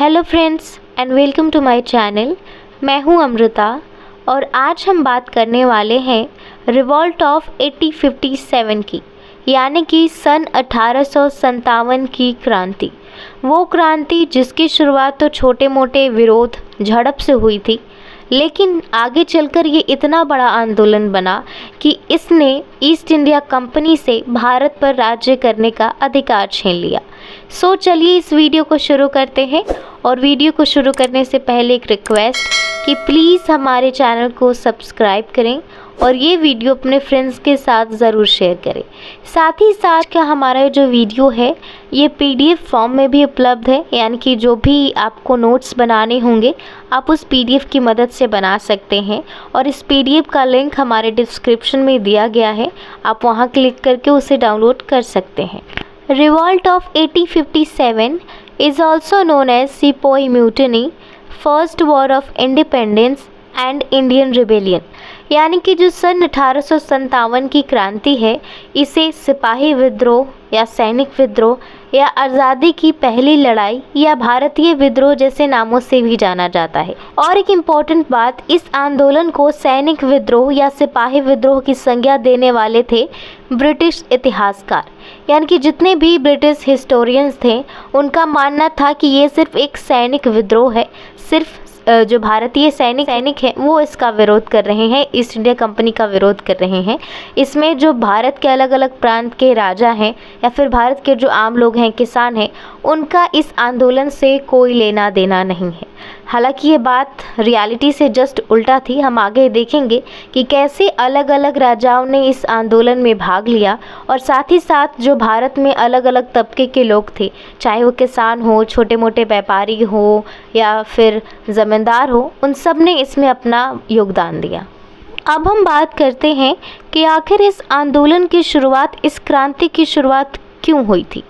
Hello friends and welcome to my channel. मैं हूं अमृता और आज हम बात करने वाले हैं रिवॉल्ट ऑफ 1857 की, यानी कि सन 1857 की क्रांति। वो क्रांति जिसकी शुरुआत तो छोटे मोटे विरोध झड़प से हुई थी, लेकिन आगे चलकर ये इतना बड़ा आंदोलन बना कि इसने ईस्ट इंडिया कंपनी से भारत पर राज्य करने का अधिकार छीन लिया। सो चलिए इस वीडियो को शुरू करते हैं। और वीडियो को शुरू करने से पहले एक रिक्वेस्ट कि प्लीज़ हमारे चैनल को सब्सक्राइब करें और ये वीडियो अपने फ्रेंड्स के साथ ज़रूर शेयर करें। साथ ही साथ का हमारा जो वीडियो है ये PDF फॉर्म में भी उपलब्ध है, यानी कि जो भी आपको नोट्स बनाने होंगे आप उस PDF की मदद से बना सकते हैं। और इस PDF का लिंक हमारे डिस्क्रिप्शन में दिया गया है, आप वहां क्लिक करके उसे डाउनलोड कर सकते हैं। Revolt of 1857 is also known as Sepoy Mutiny, First War of Independence and Indian Rebellion, यानी कि जो सन 1857 की क्रांति है इसे सिपाही विद्रोह या सैनिक विद्रोह या आज़ादी की पहली लड़ाई या भारतीय विद्रोह जैसे नामों से भी जाना जाता है। और एक इम्पॉर्टेंट बात, इस आंदोलन को सैनिक विद्रोह या सिपाही विद्रोह की संज्ञा देने वाले थे ब्रिटिश इतिहासकार, यानी कि जितने भी ब्रिटिश हिस्टोरियंस थे उनका मानना था कि ये सिर्फ एक सैनिक विद्रोह है, सिर्फ जो भारतीय सैनिक हैं वो इसका विरोध कर रहे हैं, ईस्ट इंडिया कंपनी का विरोध कर रहे हैं। इसमें जो भारत के अलग अलग प्रांत के राजा हैं या फिर भारत के जो आम लोग हैं, किसान हैं, उनका इस आंदोलन से कोई लेना देना नहीं है। हालांकि ये बात रियलिटी से जस्ट उल्टा थी। हम आगे देखेंगे कि कैसे अलग अलग राजाओं ने इस आंदोलन में भाग लिया और साथ ही साथ जो भारत में अलग अलग तबके के लोग थे, चाहे वो किसान हो, छोटे मोटे व्यापारी हो या फिर ज़मींदार हो, उन सब ने इसमें अपना योगदान दिया। अब हम बात करते हैं कि आखिर इस आंदोलन की शुरुआत, इस क्रांति की शुरुआत क्यों हुई थी,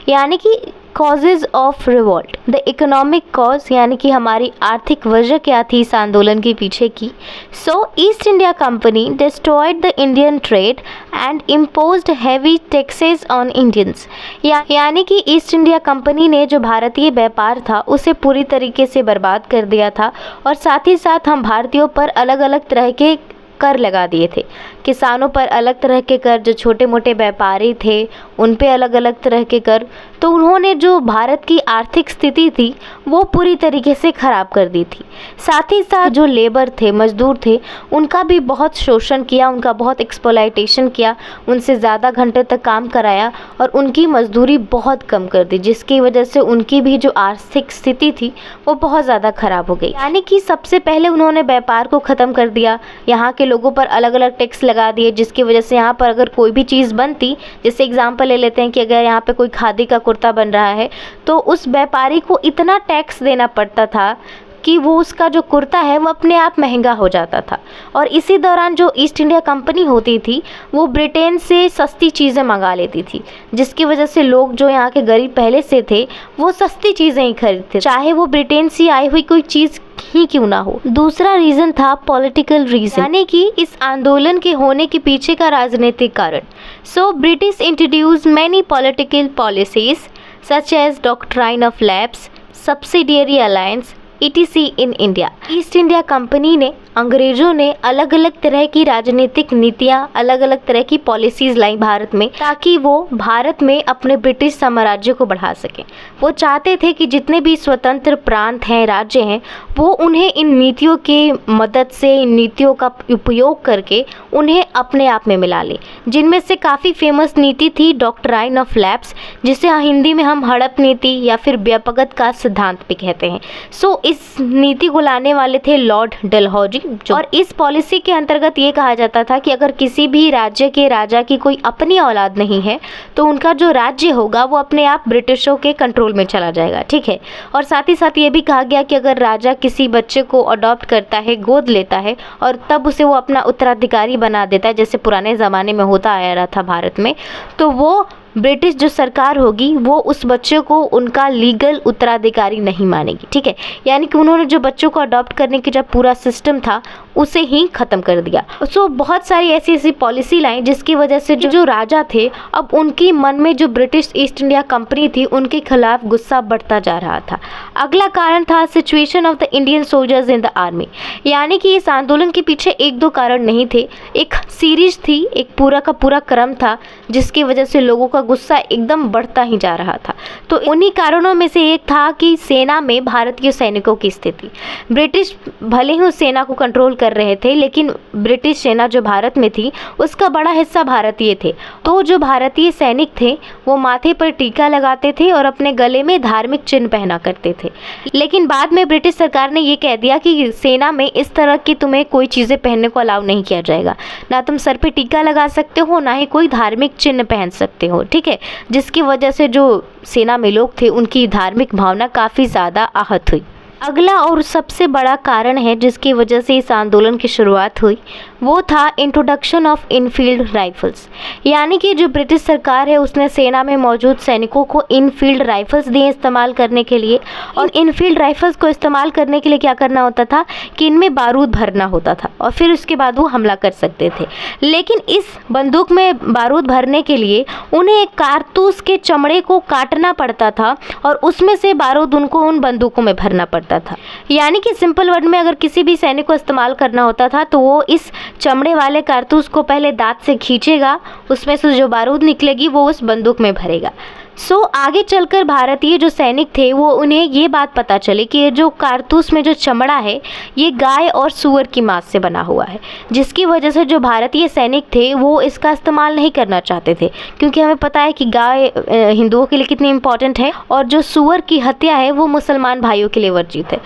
यानी कि causes of revolt, the economic cause, यानी कि हमारी आर्थिक वजह क्या थी इस आंदोलन के पीछे की। So east India company destroyed the Indian trade and imposed heavy taxes on Indians, यानी कि ईस्ट इंडिया कंपनी ने जो भारतीय व्यापार था उसे पूरी तरीके से बर्बाद कर दिया था और साथ ही साथ हम भारतीयों पर अलग अलग तरह के कर लगा दिए थे। किसानों पर अलग तरह के कर, जो छोटे मोटे व्यापारी थे उन पे अलग अलग तरह के कर। तो उन्होंने जो भारत की आर्थिक स्थिति थी वो पूरी तरीके से ख़राब कर दी थी। साथ ही साथ जो लेबर थे, मजदूर थे, उनका भी बहुत शोषण किया, उनका बहुत एक्सप्लॉयटेशन किया, उनसे ज़्यादा घंटे तक काम कराया और उनकी मजदूरी बहुत कम कर दी, जिसकी वजह से उनकी भी जो आर्थिक स्थिति थी वो बहुत ज़्यादा ख़राब हो गई। यानी कि सबसे पहले उन्होंने व्यापार को ख़त्म कर दिया, यहाँ के लोगों पर अलग अलग टैक्स लगा दिए, जिसकी वजह से यहाँ पर अगर कोई भी चीज़ बनती, जैसे एग्जांपल ले लेते हैं कि अगर यहाँ पे कोई खादी का कुर्ता बन रहा है तो उस व्यापारी को इतना टैक्स देना पड़ता था कि वो उसका जो कुर्ता है वो अपने आप महंगा हो जाता था। और इसी दौरान जो ईस्ट इंडिया कंपनी होती थी वो ब्रिटेन से सस्ती चीज़ें मंगा लेती थी, जिसकी वजह से लोग जो यहाँ के गरीब पहले से थे वो सस्ती चीज़ें ही खरीदते, चाहे वो ब्रिटेन से आई हुई कोई चीज़ ही क्यों ना हो। दूसरा रीज़न था पॉलिटिकल रीज़न, यानी कि इस आंदोलन के होने के पीछे का राजनीतिक कारण। So British introduce many political policies such as doctrine of lapse, subsidiary alliance ETC in India. East India Company ने, अंग्रेज़ों ने अलग अलग तरह की राजनीतिक नीतियाँ, अलग अलग तरह की पॉलिसीज़ लाई भारत में, ताकि वो भारत में अपने ब्रिटिश साम्राज्य को बढ़ा सकें। वो चाहते थे कि जितने भी स्वतंत्र प्रांत हैं, राज्य हैं, वो उन्हें इन नीतियों की मदद से, इन नीतियों का उपयोग करके उन्हें अपने आप में मिला ले। जिनमें से काफ़ी फेमस नीति थी डॉक्ट्राइन ऑफ लैप्स, जिसे हिंदी में हम हड़प नीति या फिर व्यपगत का सिद्धांत भी कहते हैं। सो इस नीति को लाने वाले थे लॉर्ड डलहौजी। और इस पॉलिसी के अंतर्गत ये कहा जाता था कि अगर किसी भी राज्य के राजा की कोई अपनी औलाद नहीं है तो उनका जो राज्य होगा वो अपने आप ब्रिटिशों के कंट्रोल में चला जाएगा, ठीक है। और साथ ही साथ ये भी कहा गया कि अगर राजा किसी बच्चे को अडॉप्ट करता है, गोद लेता है और तब उसे वो अपना उत्तराधिकारी बना देता है, जैसे पुराने ज़माने में होता आया रहा था भारत में, तो वो ब्रिटिश जो सरकार होगी वो उस बच्चे को उनका लीगल उत्तराधिकारी नहीं मानेगी, ठीक है। यानी कि उन्होंने जो बच्चों को अडॉप्ट करने की जब पूरा सिस्टम था उसे ही ख़त्म कर दिया। सो बहुत सारी ऐसी ऐसी पॉलिसी लाई जिसकी वजह से जो राजा थे अब उनकी मन में जो ब्रिटिश ईस्ट इंडिया कंपनी थी उनके खिलाफ गुस्सा बढ़ता जा रहा था। अगला कारण था situation of the Indian soldiers in the army, यानी कि इस आंदोलन के पीछे एक दो कारण नहीं थे, एक सीरीज थी, एक पूरा का पूरा क्रम था जिसकी वजह से लोगों का गुस्सा एकदम बढ़ता ही जा रहा था। तो उन्हीं कारणों में से एक था कि सेना में भारतीय सैनिकों की स्थिति। ब्रिटिश भले ही उस सेना को कंट्रोल कर रहे थे लेकिन ब्रिटिश सेना जो भारत में थी उसका बड़ा हिस्सा भारतीय थे। तो जो भारतीय सैनिक थे वो माथे पर टीका लगाते थे और अपने गले में धार्मिक चिन्ह पहना करते थे। लेकिन बाद में ब्रिटिश सरकार ने ये कह दिया कि सेना में इस तरह की तुम्हें कोई चीज़ें पहनने को अलाउ नहीं किया जाएगा, ना तुम सर पे टीका लगा सकते हो ना ही कोई धार्मिक चिन्ह पहन सकते हो, ठीक है। जिसकी वजह से जो सेना में लोग थे उनकी धार्मिक भावना काफ़ी ज़्यादा आहत हुई। अगला और सबसे बड़ा कारण है जिसकी वजह से इस आंदोलन की शुरुआत हुई वो था इंट्रोडक्शन ऑफ इनफील्ड राइफल्स, यानी कि जो ब्रिटिश सरकार है उसने सेना में मौजूद सैनिकों को इनफील्ड राइफल्स दिए इस्तेमाल करने के लिए। और इनफील्ड राइफल्स को इस्तेमाल करने के लिए क्या करना होता था कि इनमें बारूद भरना होता था और फिर उसके बाद वो हमला कर सकते थे। लेकिन इस बंदूक में बारूद भरने के लिए उन्हें एक कारतूस के चमड़े को काटना पड़ता था और उसमें से बारूद उनको उन बंदूकों में भरना पड़ता था। यानी कि सिंपल वर्ड में अगर किसी भी सैनिक को इस्तेमाल करना होता था तो वो इस चमड़े वाले कारतूस को पहले दांत से खींचेगा, उसमें से जो बारूद निकलेगी वो उस बंदूक में भरेगा। आगे चलकर भारतीय जो सैनिक थे वो उन्हें ये बात पता चली कि ये जो कारतूस में जो चमड़ा है ये गाय और सूअर की मांस से बना हुआ है, जिसकी वजह से जो भारतीय सैनिक थे वो इसका इस्तेमाल नहीं करना चाहते थे, क्योंकि हमें पता है कि गाय हिंदुओं के लिए कितनी इम्पोर्टेंट है और जो सूअर की हत्या है वो मुसलमान भाइयों के लिए वर्जित है।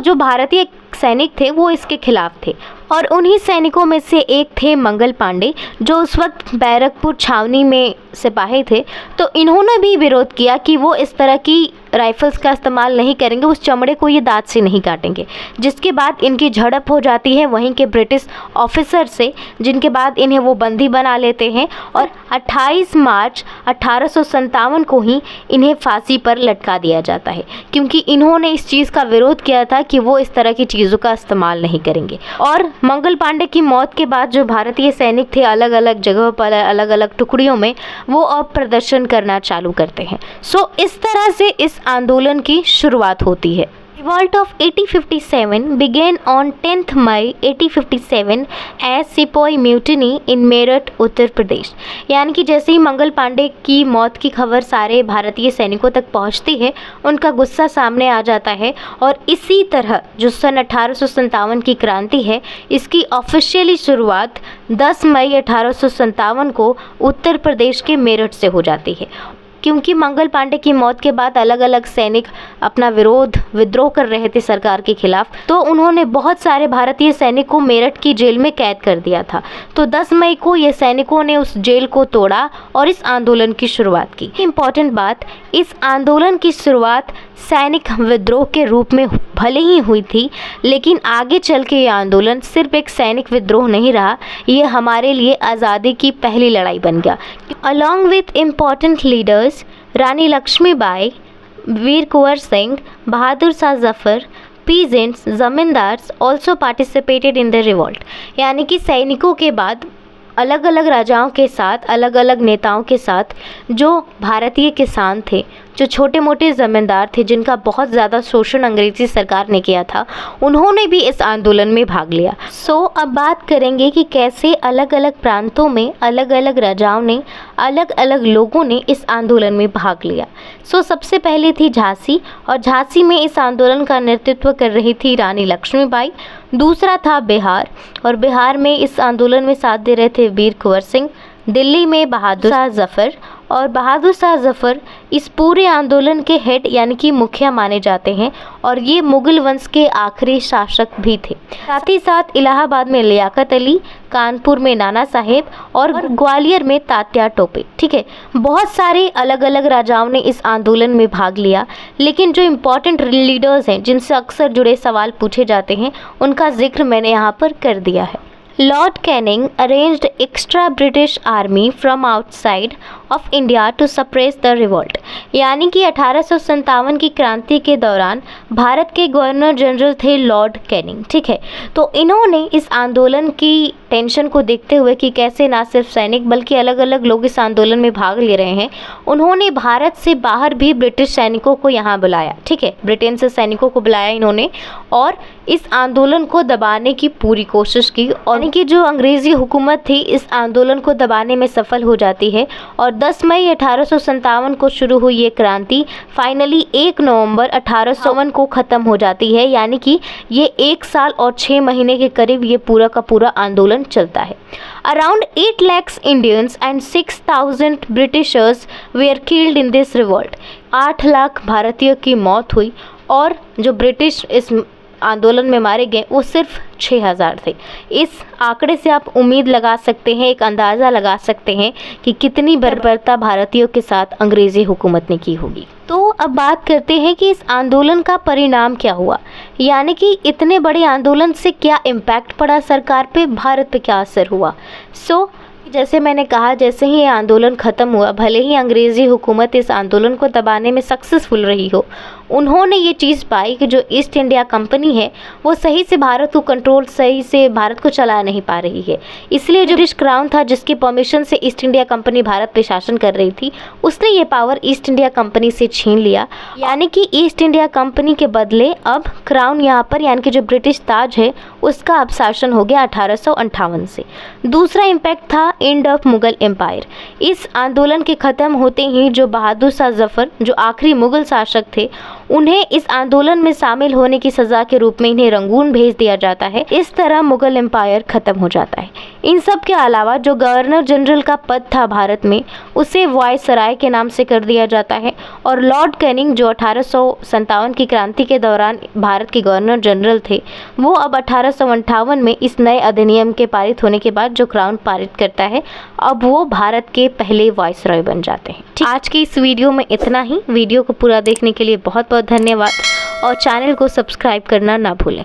जो भारतीय सैनिक थे वो इसके खिलाफ थे और उन्हीं सैनिकों में से एक थे मंगल पांडे जो उस वक्त बैरकपुर छावनी में सिपाही थे। तो इन्होंने भी विरोध किया कि वो इस तरह की राइफल्स का इस्तेमाल नहीं करेंगे, उस चमड़े को ये दांत से नहीं काटेंगे। जिसके बाद इनकी झड़प हो जाती है वहीं के ब्रिटिश ऑफिसर से, जिनके बाद इन्हें वो बंदी बना लेते हैं और 28 मार्च 1857 को ही इन्हें फांसी पर लटका दिया जाता है, क्योंकि इन्होंने इस चीज़ का विरोध किया था कि वो इस तरह की चीज़ों का इस्तेमाल नहीं करेंगे। और मंगल पांडे की मौत के बाद जो भारतीय सैनिक थे अलग अलग जगहों पर अलग अलग टुकड़ियों में वो अब प्रदर्शन करना चालू करते हैं। इस तरह से इस आंदोलन की शुरुआत होती है। Revolt of 1857 began on 10th May 1857 as सिपाही म्यूटिनी in मेरठ उत्तर प्रदेश। यानी कि जैसे ही मंगल पांडे की मौत की खबर सारे भारतीय सैनिकों तक पहुंचती है उनका गुस्सा सामने आ जाता है और इसी तरह जो सन 1857 की क्रांति है इसकी ऑफिशियली शुरुआत 10 मई 1857 को उत्तर प्रदेश के मेरठ से हो जाती है। क्योंकि मंगल पांडे की मौत के बाद अलग अलग सैनिक अपना विद्रोह कर रहे थे सरकार के खिलाफ, तो उन्होंने बहुत सारे भारतीय सैनिक को मेरठ की जेल में कैद कर दिया था। तो 10 मई को ये सैनिकों ने उस जेल को तोड़ा और इस आंदोलन की शुरुआत की। इम्पॉर्टेंट बात, इस आंदोलन की शुरुआत सैनिक विद्रोह के रूप में भले ही हुई थी, लेकिन आगे चल के ये आंदोलन सिर्फ एक सैनिक विद्रोह नहीं रहा, ये हमारे लिए आज़ादी की पहली लड़ाई बन गया। Along with important leaders Rani Laxmibai, Veer Kunwar Singh, Bahadur Shah Zafar, peasants, zamindars also participated in the revolt. यानी कि सैनिकों के बाद अलग अलग राजाओं के साथ, अलग अलग नेताओं के साथ जो भारतीय किसान थे, जो छोटे मोटे ज़मींदार थे जिनका बहुत ज़्यादा शोषण अंग्रेज़ी सरकार ने किया था, उन्होंने भी इस आंदोलन में भाग लिया। अब बात करेंगे कि कैसे अलग अलग प्रांतों में अलग अलग राजाओं ने, अलग अलग लोगों ने इस आंदोलन में भाग लिया। सबसे पहले थी झांसी, और झांसी में इस आंदोलन का नेतृत्व कर रही थी रानी लक्ष्मीबाई। दूसरा था बिहार, और बिहार में इस आंदोलन में साथ दे रहे थे वीर कुंवर सिंह। दिल्ली में बहादुर शाह जफर, और बहादुर शाह जफर इस पूरे आंदोलन के हेड यानी कि मुखिया माने जाते हैं, और ये मुगल वंश के आखिरी शासक भी थे। साथ ही साथ इलाहाबाद में लियाकत अली, कानपुर में नाना साहेब और ग्वालियर में तात्या टोपे। ठीक है, बहुत सारे अलग अलग राजाओं ने इस आंदोलन में भाग लिया, लेकिन जो इम्पोर्टेंट लीडर्स हैं जिनसे अक्सर जुड़े सवाल पूछे जाते हैं उनका जिक्र मैंने यहाँ पर कर दिया है। Lord Canning arranged extra British army from outside of India to suppress the revolt. यानी कि 1857 की क्रांति के दौरान भारत के गवर्नर जनरल थे लॉर्ड कैनिंग। ठीक है, तो इन्होंने इस आंदोलन की टेंशन को देखते हुए कि कैसे ना सिर्फ सैनिक बल्कि अलग अलग लोग इस आंदोलन में भाग ले रहे हैं, उन्होंने भारत से बाहर भी ब्रिटिश सैनिकों को यहाँ बुलाया। ठीक है, ब्रिटेन से सैनिकों को बुलाया इन्होंने और इस आंदोलन को दबाने की पूरी कोशिश की। और यानी कि जो अंग्रेज़ी हुकूमत थी इस आंदोलन को दबाने में सफल हो जाती है और 10 मई 1857 को शुरू हुई ये क्रांति फाइनली 1 नवंबर 1857 को ख़त्म हो जाती है। यानी कि ये 1 साल और 6 महीने के करीब ये पूरा का पूरा आंदोलन चलता है। Around 8 lakhs Indians and 6,000 Britishers were killed in this revolt। 8 lakh भारतीयों की मौत हुई और जो ब्रिटिश इस आंदोलन में मारे गए वो सिर्फ 6,000 थे। इस आंकड़े से आप उम्मीद लगा सकते हैं, एक अंदाज़ा लगा सकते हैं कि कितनी बर्बरता भारतीयों के साथ अंग्रेज़ी हुकूमत ने की होगी। तो अब बात करते हैं कि इस आंदोलन का परिणाम क्या हुआ, यानी कि इतने बड़े आंदोलन से क्या इम्पैक्ट पड़ा सरकार पे, भारत पे क्या असर हुआ। जैसे मैंने कहा, जैसे ही ये आंदोलन ख़त्म हुआ, भले ही अंग्रेज़ी हुकूमत इस आंदोलन को दबाने में सक्सेसफुल रही हो, उन्होंने ये चीज़ पाई कि जो ईस्ट इंडिया कंपनी है वो सही से भारत को कंट्रोल, सही से भारत को चला नहीं पा रही है। इसलिए जो ब्रिटिश क्राउन था जिसकी परमिशन से ईस्ट इंडिया कंपनी भारत पे शासन कर रही थी, उसने ये पावर ईस्ट इंडिया कंपनी से छीन लिया। यानी कि ईस्ट इंडिया कंपनी के बदले अब क्राउन यहाँ पर, यानी कि जो ब्रिटिश ताज है उसका अब शासन हो गया 1858 से। दूसरा इम्पैक्ट था एंड ऑफ मुगल एम्पायर। इस आंदोलन के ख़त्म होते ही जो बहादुर शाह जफ़र, जो आखिरी मुगल शासक थे, उन्हें इस आंदोलन में शामिल होने की सज़ा के रूप में इन्हें रंगून भेज दिया जाता है। इस तरह मुगल एम्पायर ख़त्म हो जाता है। इन सब के अलावा जो गवर्नर जनरल का पद था भारत में, उसे वायसराय के नाम से कर दिया जाता है और लॉर्ड कैनिंग जो 1857 की क्रांति के दौरान भारत के गवर्नर जनरल थे, वो अब 1858 में इस नए अधिनियम के पारित होने के बाद जो क्राउन पारित करता है, अब वो भारत के पहले वायसराय बन जाते हैं। आज की इस वीडियो में इतना ही। वीडियो को पूरा देखने के लिए बहुत बहुत धन्यवाद और चैनल को सब्सक्राइब करना ना भूलें।